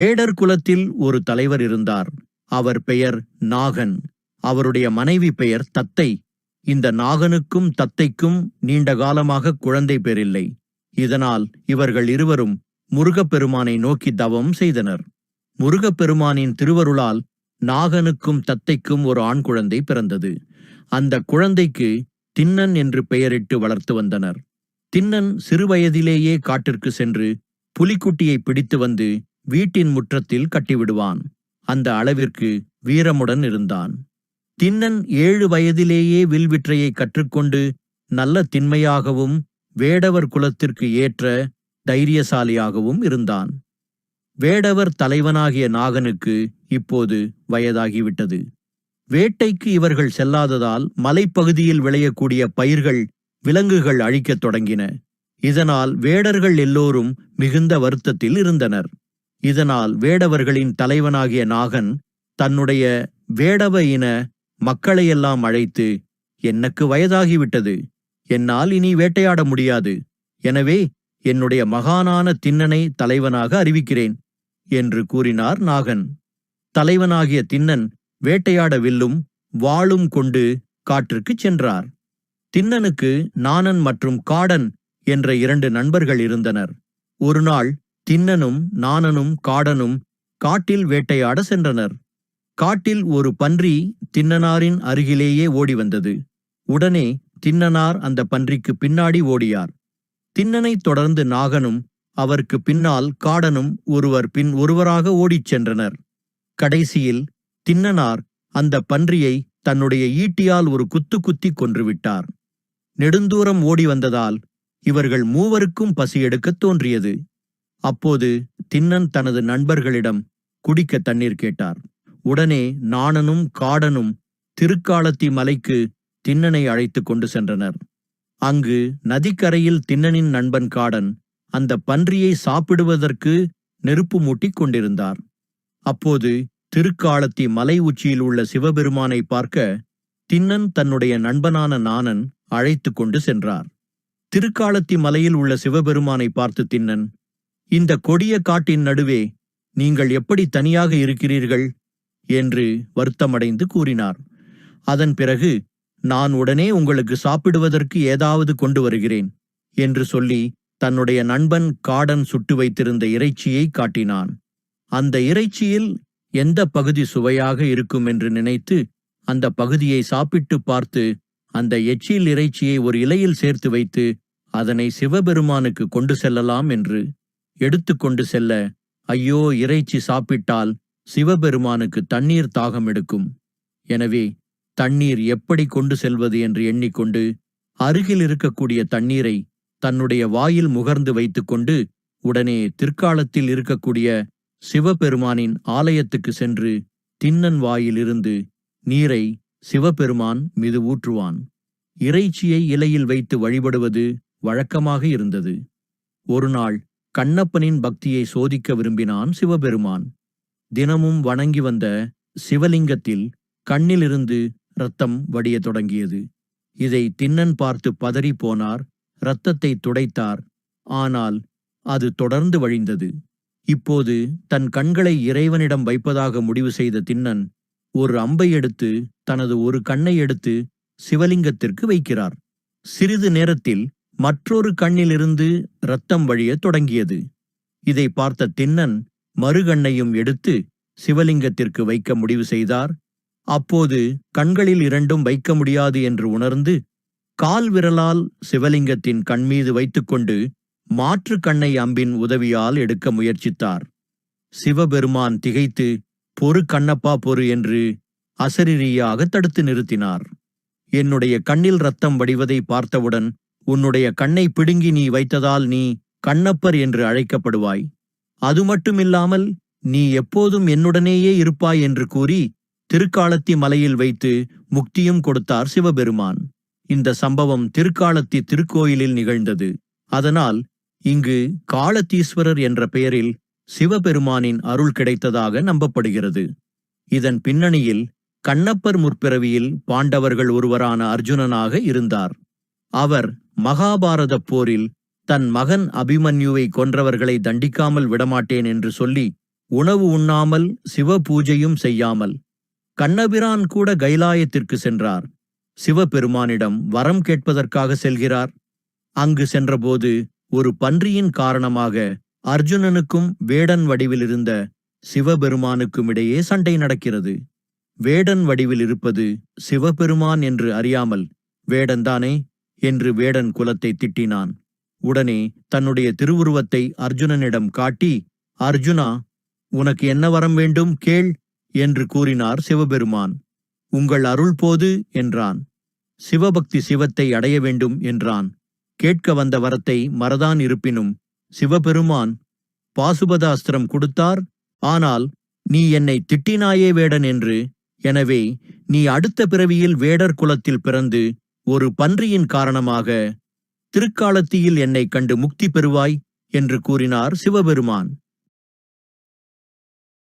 வேடர் குலத்தில் ஒரு தலைவர் இருந்தார். அவர் பெயர் நாகன். அவருடைய மனைவி பெயர் தத்தை. இந்த நாகனுக்கும் தத்தைக்கும் நீண்ட காலமாக குழந்தை பெறில்லை. இதனால் இவர்கள் இருவரும் முருகப்பெருமானை நோக்கி தவம் செய்தனர். முருகப்பெருமானின் திருவருளால் நாகனுக்கும் தத்தைக்கும் ஒரு ஆண் குழந்தை பிறந்தது. அந்த குழந்தைக்கு திண்ணன் என்று பெயரிட்டு வளர்த்து வந்தனர். திண்ணன் சிறுவயதிலேயே காட்டிற்கு சென்று புலிக்குட்டியை பிடித்து வந்து வீட்டின் முற்றத்தில் கட்டிவிடுவான். அந்த அளவிற்கு வீரமுடன் இருந்தான். திண்ணன் 7 வயதிலேயே வில்விற்றையை கற்றுக்கொண்டு நல்ல திண்மையாகவும் வேடவர் குலத்திற்கு ஏற்ற தைரியசாலியாகவும் இருந்தான். வேடவர் தலைவனாகிய நாகனுக்கு இப்போது வயதாகிவிட்டது. வேட்டைக்கு இவர்கள் செல்லாததால் மலைப்பகுதியில் விளையக்கூடிய பயிர்கள், விலங்குகள் அழிக்கத் தொடங்கின. இதனால் வேடர்கள் எல்லோரும் மிகுந்த வருத்தத்தில் இருந்தனர். இதனால் வேடவர்களின் தலைவனாகிய நாகன் தன்னுடைய வேடவ இன மக்களையெல்லாம் அழைத்து, எனக்கு வயதாகிவிட்டது, என்னால் இனி வேட்டையாட முடியாது, எனவே என்னுடைய மகானான திண்ணனை தலைவனாக அறிவிக்கிறேன் என்று கூறினார் நாகன். தலைவனாகிய திண்ணன் வேட்டையாட வில்லும் வாளும் கொண்டு காட்டிற்குச் சென்றார். திண்ணனுக்கு நாணன் மற்றும் காடன் என்ற 2 நண்பர்கள் இருந்தனர். ஒரு நாள் திண்ணனும் நாணனும் காடனும் காட்டில் வேட்டையாட சென்றனர். காட்டில் ஒரு பன்றி திண்ணனாரின் அருகிலேயே ஓடி வந்தது. உடனே திண்ணனார் அந்த பன்றிக்கு பின்னாடி ஓடியார். திண்ணனைத் தொடர்ந்து நாகனும் அவருக்கு பின்னால் காடனும் ஒருவர் பின் ஒருவராக ஓடிச் சென்றனர். கடைசியில் திண்ணனார் அந்த பன்றியை தன்னுடைய ஈட்டியால் ஒரு குத்து குத்தி கொன்றுவிட்டார். நெடுந்தூரம் ஓடி வந்ததால் இவர்கள் மூவருக்கும் பசி எடுக்கத் தோன்றியது. அப்போது திண்ணன் தனது நண்பர்களிடம் குடிக்க தண்ணீர் கேட்டார். உடனே நாணனும் காடனும் திருக்காலத்தி மலைக்கு திண்ணனை அழைத்து கொண்டு சென்றனர். அங்கு நதிக்கரையில் திண்ணனின் நண்பன் காடன் அந்த பன்றியை சாப்பிடுவதற்கு நெருப்பு மூட்டிக் கொண்டிருந்தார். அப்போது திருக்காலத்தி மலை உச்சியில் உள்ள சிவபெருமானை பார்க்க திண்ணன் தன்னுடைய நண்பனான நாணன் அழைத்து கொண்டு சென்றார். திருக்காலத்தி மலையில் உள்ள சிவபெருமானை பார்த்து திண்ணன், இந்த கொடிய காட்டின் நடுவே நீங்கள் எப்படி தனியாக இருக்கிறீர்கள் என்று வருத்தமடைந்து கூறினார். அதன் பிறகு, நான் உடனே உங்களுக்கு சாப்பிடுவதற்கு ஏதாவது கொண்டு வருகிறேன் என்று சொல்லி தன்னுடைய நண்பன் காடன் சுட்டு வைத்திருந்த இறைச்சியை காட்டினான். அந்த இறைச்சியில் எந்த பகுதி சுவையாக இருக்கும் என்று நினைத்து அந்த பகுதியை சாப்பிட்டு பார்த்து அந்த எச்சில் இறைச்சியை ஒரு இலையில் சேர்த்து வைத்து அதனை சிவபெருமானுக்கு கொண்டு செல்லலாம் என்று எடுத்து கொண்டு செல்ல, ஐயோ, இறைச்சி சாப்பிட்டால் சிவபெருமானுக்கு தண்ணீர் தாகம் எடுக்கும், எனவே தண்ணீர் எப்படி கொண்டு செல்வது என்று எண்ணிக்கொண்டு அருகில் இருக்கக்கூடிய தண்ணீரை தன்னுடைய வாயில் முகர்ந்து வைத்துக்கொண்டு உடனே திருக்காலத்தில் இருக்கக்கூடிய சிவபெருமானின் ஆலயத்துக்கு சென்று திண்ணன் வாயிலிருந்து நீரை சிவபெருமான் மீது ஊற்றுவான். இறைச்சியை இலையில் வைத்து வழிபடுவது வழக்கமாக இருந்தது. ஒருநாள் கண்ணப்பனின் பக்தியை சோதிக்க விரும்பினான் சிவபெருமான். தினமும் வணங்கி வந்த சிவலிங்கத்தில் கண்ணிலிருந்து இரத்தம் வடிய தொடங்கியது. இதை திண்ணன் பார்த்து பதறி போனார். இரத்தத்தை துடைத்தார். ஆனால் அது தொடர்ந்து வழிந்தது. இப்போது தன் கண்களை இறைவனிடம் வைப்பதாக முடிவு செய்த திண்ணன் ஒரு அம்பை எடுத்து தனது ஒரு கண்ணை எடுத்து சிவலிங்கத்திற்கு வைக்கிறார். சிறிது நேரத்தில் மற்றொரு கண்ணிலிருந்து இரத்தம் வழிய தொடங்கியது. இதை பார்த்த திண்ணன் மறுகண்ணையும் எடுத்து சிவலிங்கத்திற்கு வைக்க முடிவு செய்தார். அப்போது கண்களில் 2ம் வைக்க முடியாது என்று உணர்ந்து கால் விரலால் சிவலிங்கத்தின் கண்மீது வைத்துக்கொண்டு மாற்று கண்ணை அம்பின் உதவியால் எடுக்க முயற்சித்தார். சிவபெருமான் திகைத்து, பொறு கண்ணப்பா பொறு என்று அசரீரியாக தடுத்து நிறுத்தினார். என்னுடைய கண்ணில் இரத்தம் வடிவதை பார்த்தவுடன் உன்னுடைய கண்ணை பிடுங்கி நீ வைத்ததால் நீ கண்ணப்பர் என்று அழைக்கப்படுவாய். அது மட்டுமில்லாமல் நீ எப்போதும் என்னுடனேயே இருப்பாய் என்று கூறி திருக்காலத்தி மலையில் வைத்து முக்தியும் கொடுத்தார் சிவபெருமான். இந்த சம்பவம் திருக்காலத்தி திருக்கோயிலில் நிகழ்ந்தது. அதனால் இங்கு காலத்தீஸ்வரர் என்ற பெயரில் சிவபெருமானின் அருள் கிடைத்ததாக நம்பப்படுகிறது. இதன் பின்னணியில் கண்ணப்பர் முற்பிறவியில் பாண்டவர்கள் ஒருவரான அர்ஜுனனாக இருந்தார். அவர் மகாபாரத போரில் தன் மகன் அபிமன்யுவை கொன்றவர்களை தண்டிக்காமல் விடமாட்டேன் என்று சொல்லி உணவு உண்ணாமல் சிவ பூஜையும் செய்யாமல் கண்ணபிரான் கூட கைலாயத்திற்கு சென்றார். சிவபெருமானிடம் வரம் கேட்பதற்காக செல்கிறார். அங்கு சென்றபோது ஒரு பன்றியின் காரணமாக அர்ஜுனனுக்கும் வேடன் வடிவில் இருந்த சிவபெருமானுக்கும் இடையே சண்டை நடக்கிறது. வேடன் வடிவில் இருப்பது சிவபெருமான் என்று அறியாமல் வேடன்தானே என்று வேடன் குலத்தை திட்டினான். உடனே தன்னுடைய திருவுருவத்தை அர்ஜுனனிடம் காட்டி, அர்ஜுனா, உனக்கு என்ன வரம் வேண்டும் கேள் என்று கூறினார் சிவபெருமான். உங்கள் அருள் போது என்றான். சிவபக்தி சிவத்தை அடைய வேண்டும் என்றான். கேட்க வந்த வரத்தை மறதான் இருப்பினும் சிவபெருமான் பாசுபதாஸ்திரம் கொடுத்தார். ஆனால் நீ என்னை திட்டினாயே வேடன் என்று, எனவே நீ அடுத்த பிறவியில் வேடர் குலத்தில் பிறந்து ஒரு பன்றியின் காரணமாக திருக்காலத்தியில் என்னை கண்டு முக்தி பெறுவாய் என்று கூறினார் சிவபெருமான்.